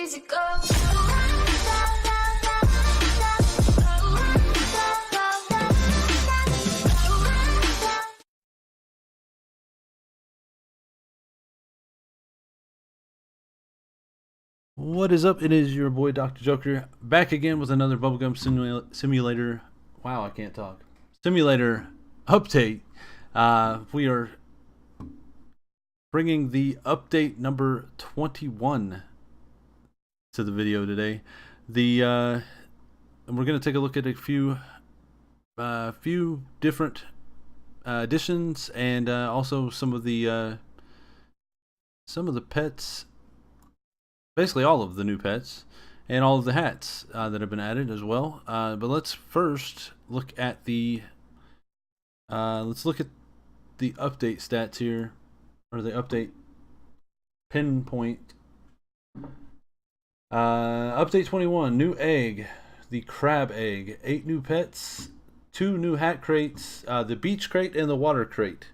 easy go. What is up? It is your boy Dr. Joker back again with another BubbleGum simulator. Wow, I can't talk. Simulator update. We are bringing the update number 21 to the video today. And we're going to take a look at a few different additions and also some of the pets. Basically all of the new pets and all of the hats that have been added as well. But let's first look at the update stats here, or the update pinpoint. Update 21, new egg, the crab egg, 8 new pets, 2 new hat crates, the beach crate and the water crate,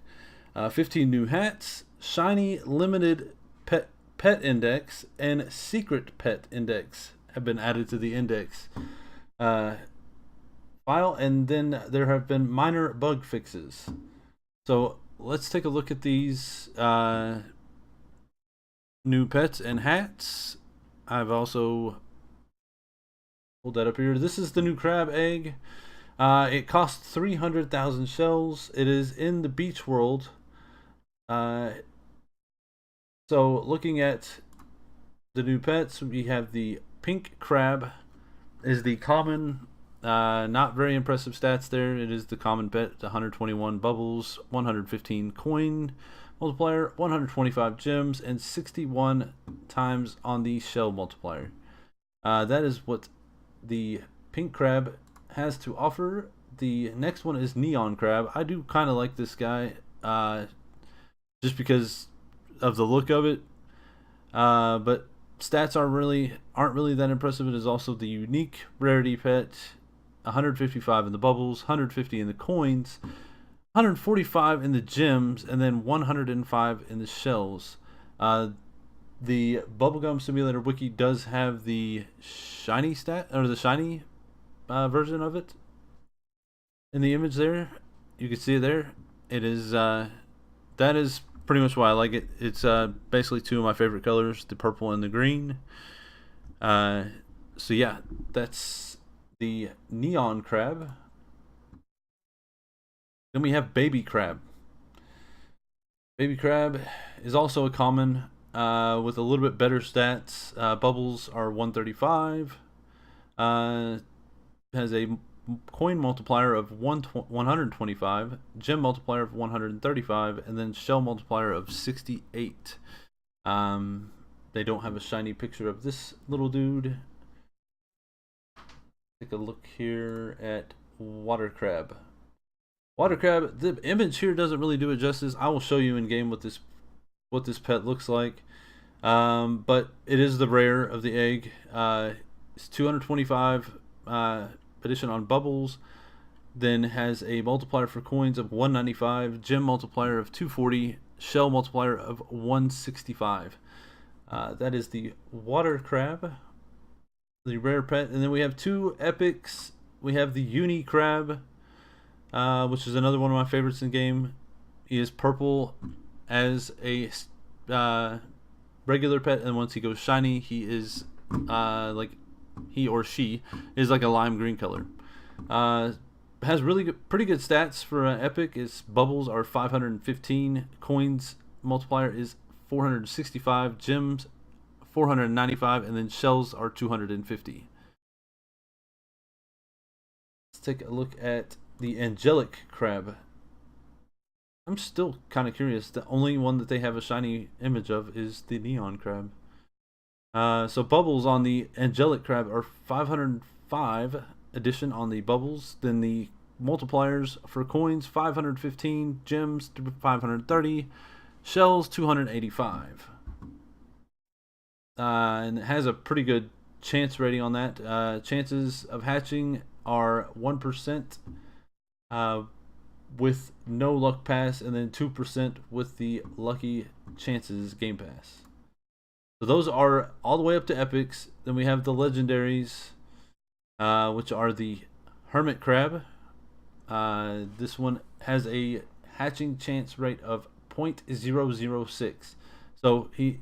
15 new hats, shiny limited pet index and secret pet index have been added to the index file, and then there have been minor bug fixes. So let's take a look at these new pets and hats. I've also pulled that up here. This is the new crab egg. It costs 300,000 shells. It is in the beach world. So looking at the new pets, we have the pink crab is the common, not very impressive stats there. It is the common pet, 121 bubbles, 115 coin multiplier, 125 gems, and 61 times on the shell multiplier. That is what the pink crab has to offer. The next one is neon crab. I do kind of like this guy, just because of the look of it, but stats aren't really that impressive. It is also the unique rarity pet, 155 in the bubbles, 150 in the coins, 145 in the gems, and then 105 in the shells. The BubbleGum Simulator wiki does have the shiny stat, or the shiny version of it in the image there. You can see it there. It is that is pretty much why I like it. It's basically 2 of my favorite colors, the purple and the green. So yeah, that's the neon crab. Then we have baby crab. Baby crab is also a common, with a little bit better stats. Bubbles are 135. Has a coin multiplier of 125, gem multiplier of 135, and then shell multiplier of 68. They don't have a shiny picture of this little dude. Take a look here at water crab. Water crab, the image here doesn't really do it justice. I will show you in game what this pet looks like. But it is the rare of the egg. It's 225 addition on bubbles, then has a multiplier for coins of 195, gem multiplier of 240, shell multiplier of 165. That is the water crab, the rare pet. And then we have 2 epics. We have the uni crab, which is another one of my favorites in game. He is purple as a regular pet, and once he goes shiny, he is he or she is like a lime green color. Has pretty good stats for an epic. Its bubbles are 515, coins multiplier is 465, gems 495, and then shells are 250. Let's take a look at the angelic crab. I'm still kind of curious. The only one that they have a shiny image of is the neon crab. So bubbles on the angelic crab are 505 addition on the bubbles. Then the multipliers for coins 515, gems 530, shells 285. And it has a pretty good chance rating on that. Chances of hatching are 1% with no luck pass, and then 2% with the lucky chances game pass. So those are all the way up to epics. Then we have the legendaries, which are the hermit crab. This one has a hatching chance rate of 0.006. So he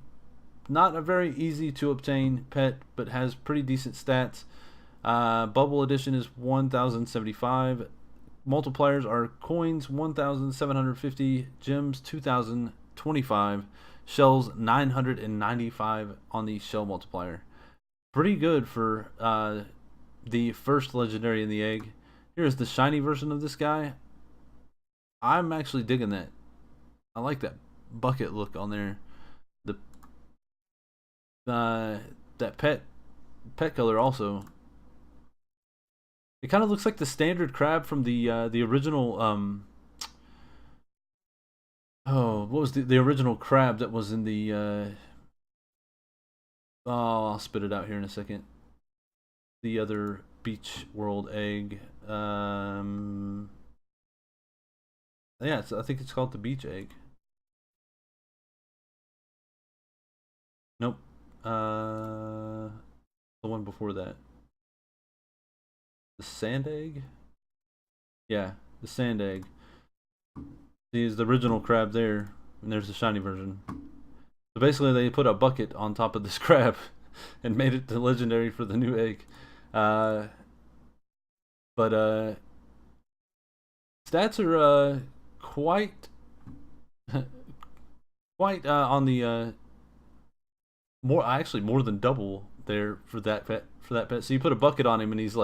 not a very easy to obtain pet, but has pretty decent stats. Bubble edition is 1075. Multipliers are coins 1750, gems 2025, shells 995 on the shell multiplier. Pretty good for the first legendary in the egg. Here's the shiny version of this guy. I'm actually digging that. I like that bucket look on there. The that pet color also. It kind of looks like the standard crab from the original what was the original crab that was in the I'll spit it out here in a second. The other beach world egg. Yeah, I think it's called the beach egg. Nope. The one before that. The sand egg? Yeah, the sand egg. Is the original crab there, and there's the shiny version. So basically, they put a bucket on top of this crab and made it the legendary for the new egg. But stats are quite on the more than double there for that pet. So you put a bucket on him, and he's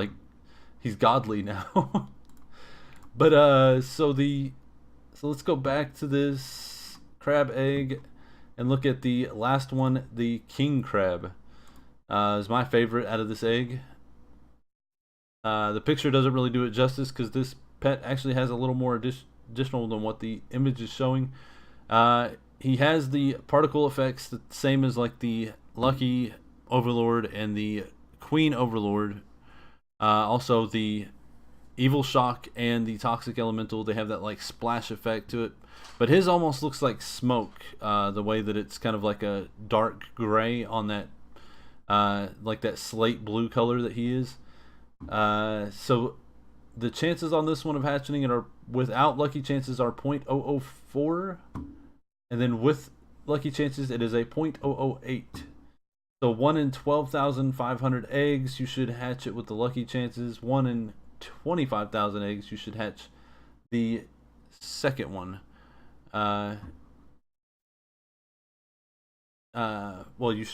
godly now. But so let's go back to this crab egg and look at the last one, the king crab. Is my favorite out of this egg. The picture doesn't really do it justice because this pet actually has a little more additional than what the image is showing. He has the particle effects the same as like the Lucky Overlord and the Queen Overlord. Also the Evil Shock and the Toxic Elemental, they have that like splash effect to it. But his almost looks like smoke, the way that it's kind of like a dark gray on that, like that slate blue color that he is. So the chances on this one of hatching it are without lucky chances are 0.004, and then with lucky chances it is a 0.008. So 1 in 12,500 eggs you should hatch it with the lucky chances. 1 in 25,000 eggs you should hatch the second one. Well, you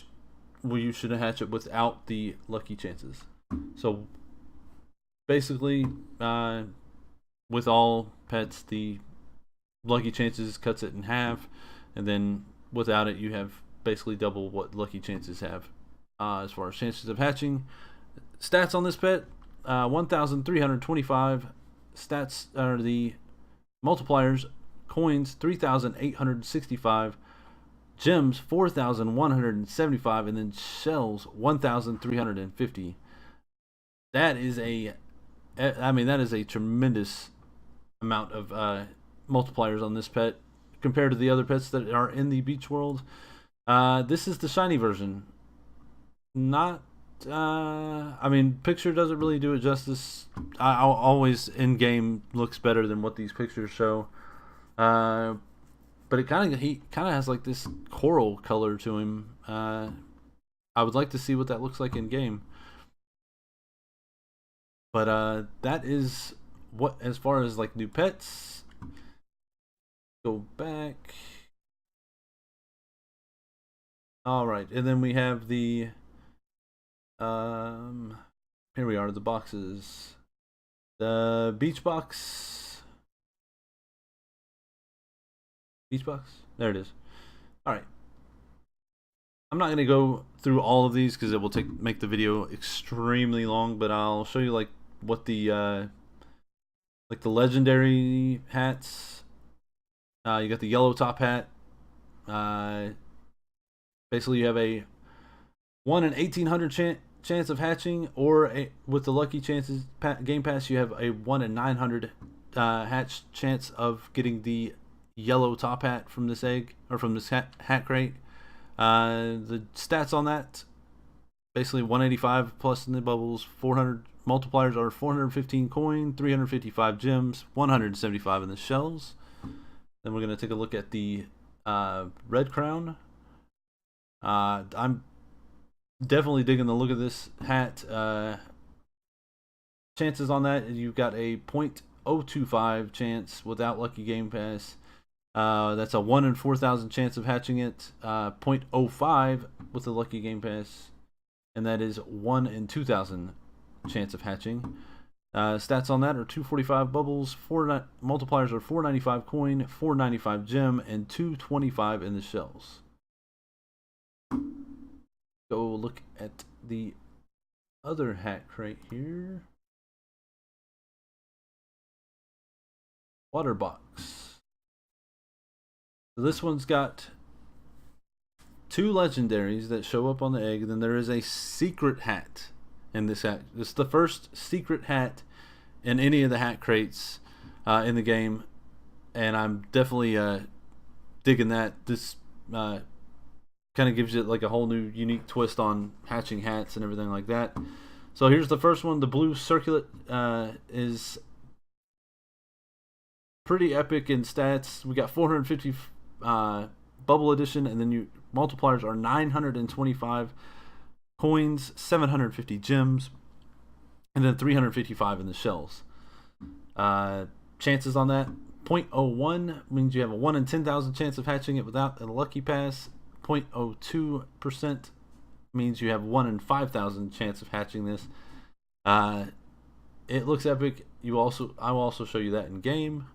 should hatch it without the lucky chances. So basically, with all pets, the lucky chances cuts it in half, and then without it, you have basically double what lucky chances have. As far as chances of hatching, stats on this pet: 1,325. Stats are the multipliers: coins 3,865, gems 4,175, and then shells 1,350. That is that is a tremendous amount of multipliers on this pet compared to the other pets that are in the beach world. This is the shiny version. Not picture doesn't really do it justice. I'll always in game looks better than what these pictures show. But he kind of has like this coral color to him. I would like to see what that looks like in game. But that is what, as far as like new pets. Go back. All right, and then we have the here we are, the boxes. The beach box. There it is. All right. I'm not going to go through all of these because it will make the video extremely long, but I'll show you like what the legendary hats. You got the yellow top hat. Basically, you have a 1 in 1,800 chance of hatching, or with the lucky chances game pass, you have a 1 in 900 hatch chance of getting the yellow top hat from this egg, or from this hat crate. The stats on that, basically 185 plus in the bubbles, 400 multipliers are 415 coin, 355 gems, 175 in the shells. Then we're going to take a look at the red crown. I'm definitely digging the look of this hat. Chances on that, you've got a 0.025 chance without Lucky Game Pass. That's a 1 in 4,000 chance of hatching it. 0.05 with the Lucky Game Pass, and that is 1 in 2,000 chance of hatching. Stats on that are 245 bubbles, 4 multipliers are 495 coin, 495 gem, and 225 in the shells. Go look at the other hat crate here. Water box. So this one's got 2 legendaries that show up on the egg, and then there is a secret hat in this hat. This is the first secret hat in any of the hat crates in the game, and I'm definitely digging that. This kind of gives you like a whole new unique twist on hatching hats and everything like that. So here's the first one. The blue circlet is pretty epic in stats. We got 450 bubble edition, and then multipliers are 925 coins, 750 gems, and then 355 in the shells. Chances on that, 0.01 means you have a 1 in 10,000 chance of hatching it without a lucky pass. 0.02% means you have 1 in 5,000 chance of hatching this. It looks epic. I will also show you that in game.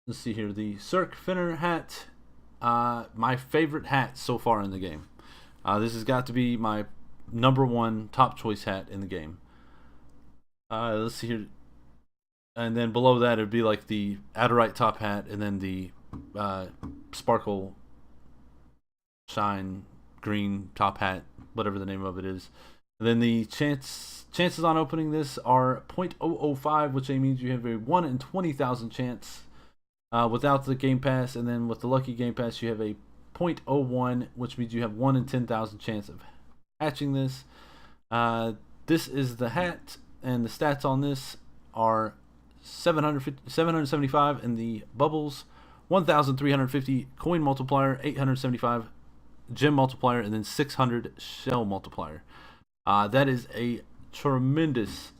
Let's see here, the Cirque Finner hat, my favorite hat so far in the game. This has got to be my #1 top choice hat in the game. Let's see here, and then below that it'd be like the Adderite top hat, and then the sparkle shine green top hat, whatever the name of it is. And then the chances on opening this are 0.005, which means you have a 1 in 20,000 chance without the Game Pass, and then with the Lucky Game Pass you have a 0.01, which means you have 1 in 10,000 chance of hatching this. This is the hat, and the stats on this are 775 in the bubbles, 1,350 coin multiplier, 875 gem multiplier, and then 600 shell multiplier. That is a tremendous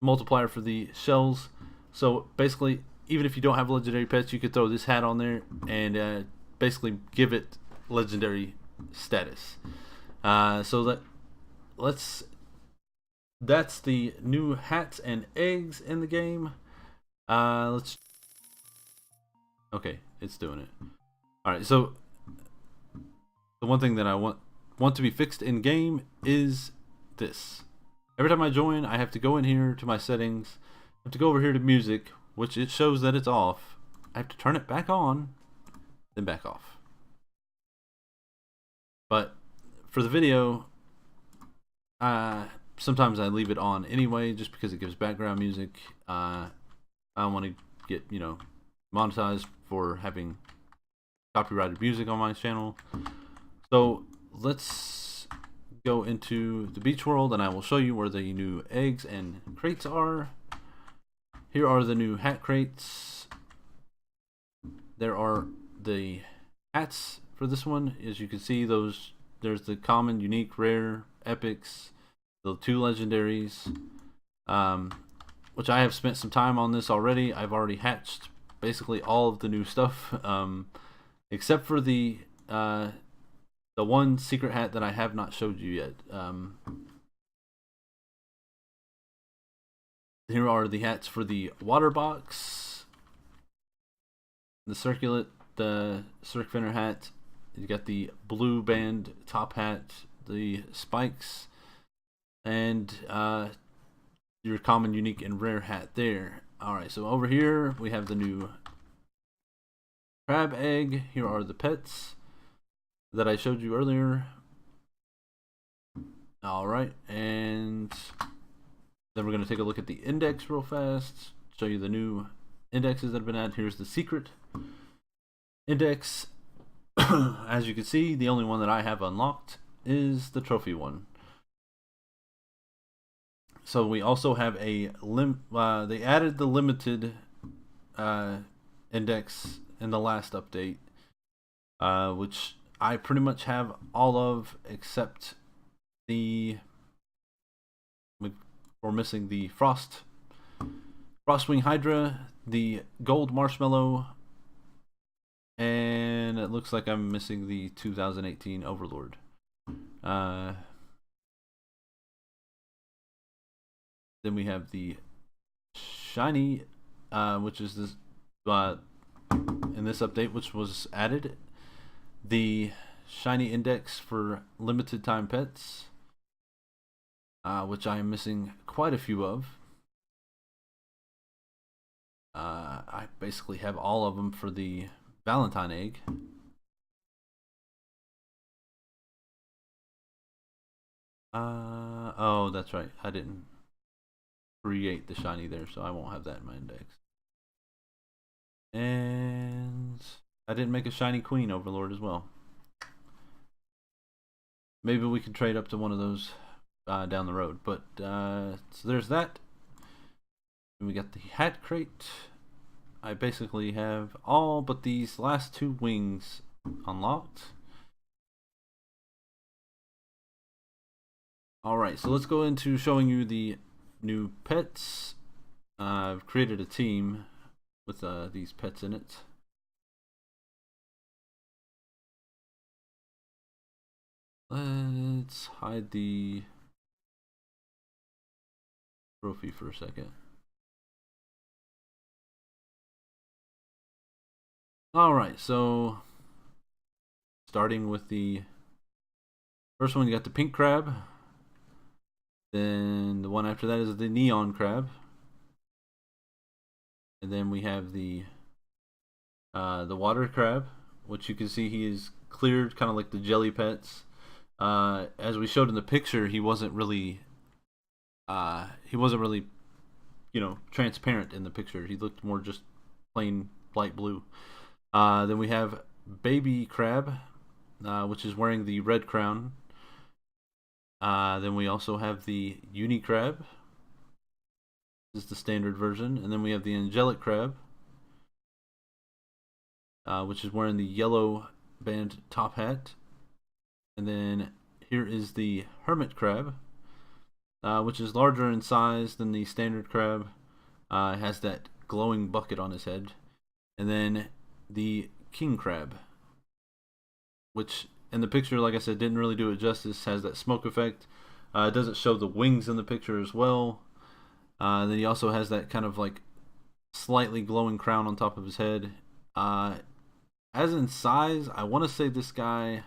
multiplier for the shells. So basically, even if you don't have legendary pets, you could throw this hat on there and basically give it legendary status. That's the new hats and eggs in the game. Okay, it's doing it. All right, so the one thing that I want to be fixed in game is this. Every time I join, I have to go in here to my settings. I have to go over here to music, which it shows that it's off. I have to turn it back on, then back off. But for the video, sometimes I leave it on anyway, just because it gives background music. I don't want to get, monetized for having copyrighted music on my channel. So let's go into the beach world, and I will show you where the new eggs and crates are. Here are the new hat crates. There are the hats for this one. As you can see, there's the common, unique, rare, epics, the 2 legendaries, which I have spent some time on this already. I've already hatched basically all of the new stuff, except for the one secret hat that I have not showed you yet. Here are the hats for the water box, the circular, the Cirque Finner hat. You got the blue band top hat, the spikes, and your common, unique, and rare hat there. Alright, so over here we have the new crab egg. Here are the pets that I showed you earlier. Alright, and then we're going to take a look at the index real fast, show you the new indexes that have been added. Here's the secret. index, as you can see, the only one that I have unlocked is the trophy one. So we also have a they added the limited index in the last update, which I pretty much have all of except the we're missing the Frostwing Hydra, the Gold Marshmallow, and it looks like I'm missing the 2018 Overlord. Then we have the shiny, which is this in this update, which was added. The shiny index for limited time pets, which I am missing quite a few of. I basically have all of them for the Valentine egg. Oh, that's right. I didn't create the shiny there, so I won't have that in my index. And I didn't make a shiny Queen Overlord as well. Maybe we can trade up to one of those down the road. But so there's that. And we got the hat crate. I basically have all but these last two wings unlocked. Alright, so let's go into showing you the new pets. I've created a team with these pets in it. Let's hide the trophy for a second. Alright, so starting with the first one, you got the pink crab. Then the one after that is the neon crab. And then we have the water crab, which you can see he is cleared, kind of like the jelly pets. As we showed in the picture, he wasn't really transparent in the picture. He looked more just plain light blue. Then we have baby crab, which is wearing the red crown. Then we also have the uni crab. This is the standard version. And then we have the angelic crab, which is wearing the yellow band top hat. And then here is the hermit crab, which is larger in size than the standard crab. It has that glowing bucket on his head. And then the king crab, which in the picture, like I said, didn't really do it justice. Has that smoke effect. It doesn't show the wings in the picture as well. Then he also has that kind of like slightly glowing crown on top of his head. As in size, I want to say this guy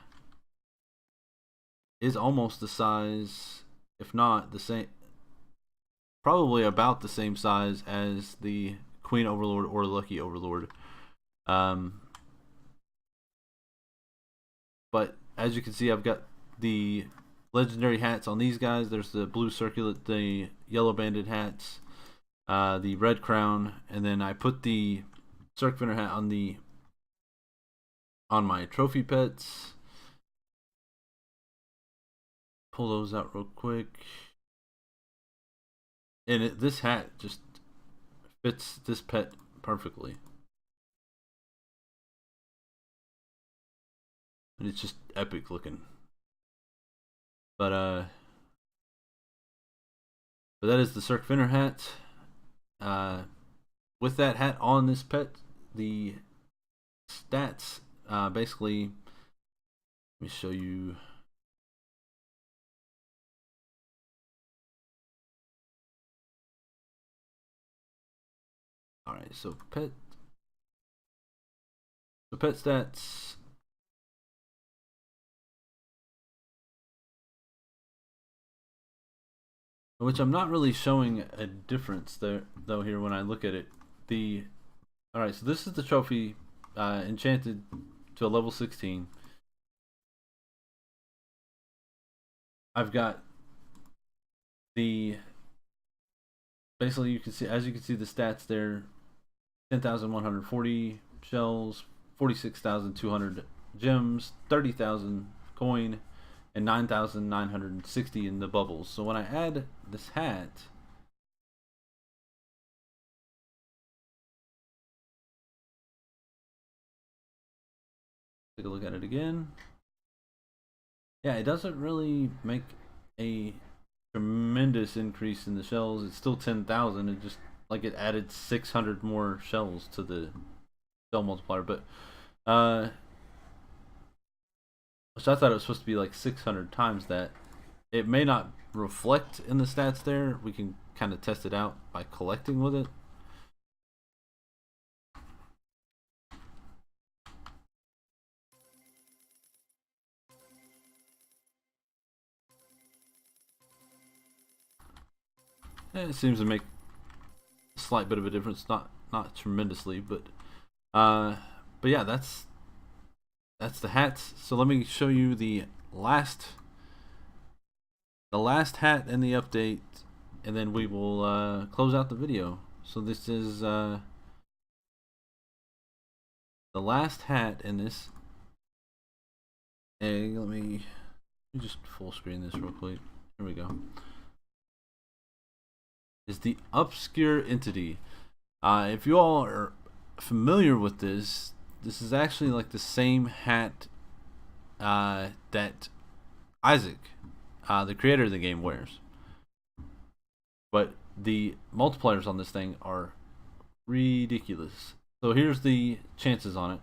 is almost the size, if not the same, probably about the same size as the Queen Overlord or Lucky Overlord. But as you can see, I've got the legendary hats on these guys. There's the blue circlet, the yellow banded hats, the red crown, and then I put the Circfinner hat on my trophy pets. Pull those out real quick. And this hat just fits this pet perfectly. And it's just epic looking. But that is the Circfinner hat. With that hat on this pet, the stats basically, let me show you. Alright, so pet stats. Which I'm not really showing a difference there though here when I look at it. Alright, so this is the trophy enchanted to a level 16. I've got basically, you can see, as you can see, the stats there: 10,140 shells, 46,200 gems, 30,000 coin, and 9,960 in the bubbles. So when I add this hat, take a look at it again. Yeah, it doesn't really make a tremendous increase in the shells. It's still 10,000. It just like it added 600 more shells to the shell multiplier, but which I thought it was supposed to be like 600 times that. It may not reflect in the stats there. We can kind of test it out by collecting with it. It seems to make a slight bit of a difference, not tremendously, but yeah, that's the hats. So let me show you the last hat in the update, and then we will close out the video. So this is the last hat in this egg. Let me just full screen this real quick. Here we go. Is the obscure entity. If you all are familiar with this is actually like the same hat that Isaac, the creator of the game, wears. But the multipliers on this thing are ridiculous. So here's the chances on it.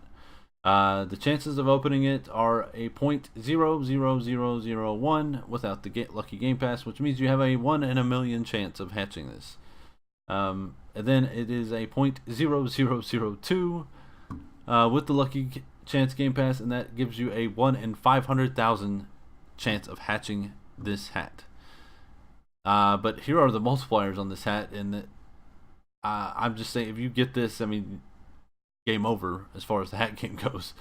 The chances of opening it are a 0.00001 without the Lucky Game Pass, which means you have a 1 in a million chance of hatching this. And then it is a 0.0002 with the Lucky Chance Game Pass, and that gives you a 1 in 500,000 chance of hatching this hat. But here are the multipliers on this hat, and I'm just saying, if you get this, I mean, game over as far as the hat game goes.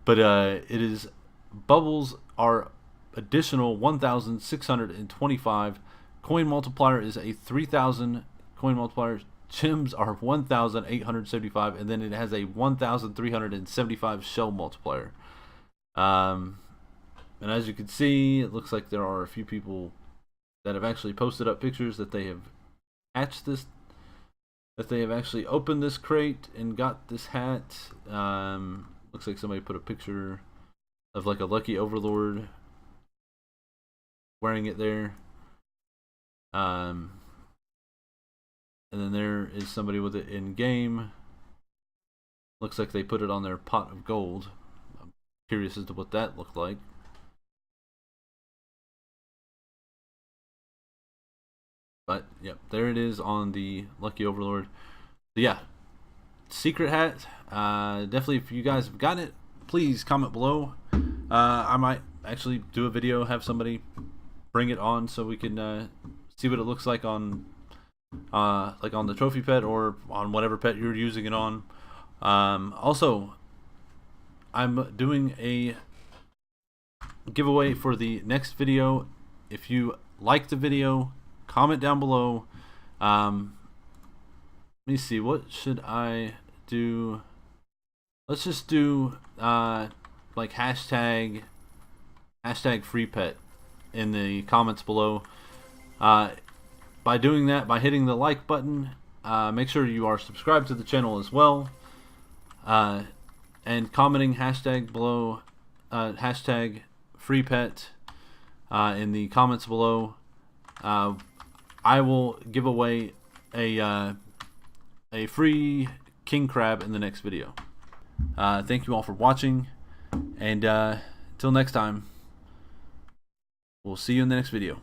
But it is, bubbles are additional 1,625. Coin multiplier is a 3,000 coin multiplier. Gems are 1,875, and then it has a 1,375 shell multiplier. And as you can see, it looks like there are a few people that have actually posted up pictures that they have hatched this, that they have actually opened this crate and got this hat. Looks like somebody put a picture of like a Lucky Overlord wearing it there. And then there is somebody with it in game. Looks like they put it on their pot of gold. I'm curious as to what that looked like. But yep, there it is on the Lucky Overlord. So yeah, secret hat. Definitely, if you guys have gotten it, please comment below. I might actually do a video, have somebody bring it on so we can see what it looks like on the trophy pet or on whatever pet you're using it on. Also, I'm doing a giveaway for the next video. If you like the video, comment down below. Let me see, what should I do? Let's just do like hashtag free pet in the comments below. By doing that, by hitting the like button, make sure you are subscribed to the channel as well, and commenting hashtag below, hashtag free pet in the comments below. I will give away a free king crab in the next video. Thank you all for watching, and until next time, we'll see you in the next video.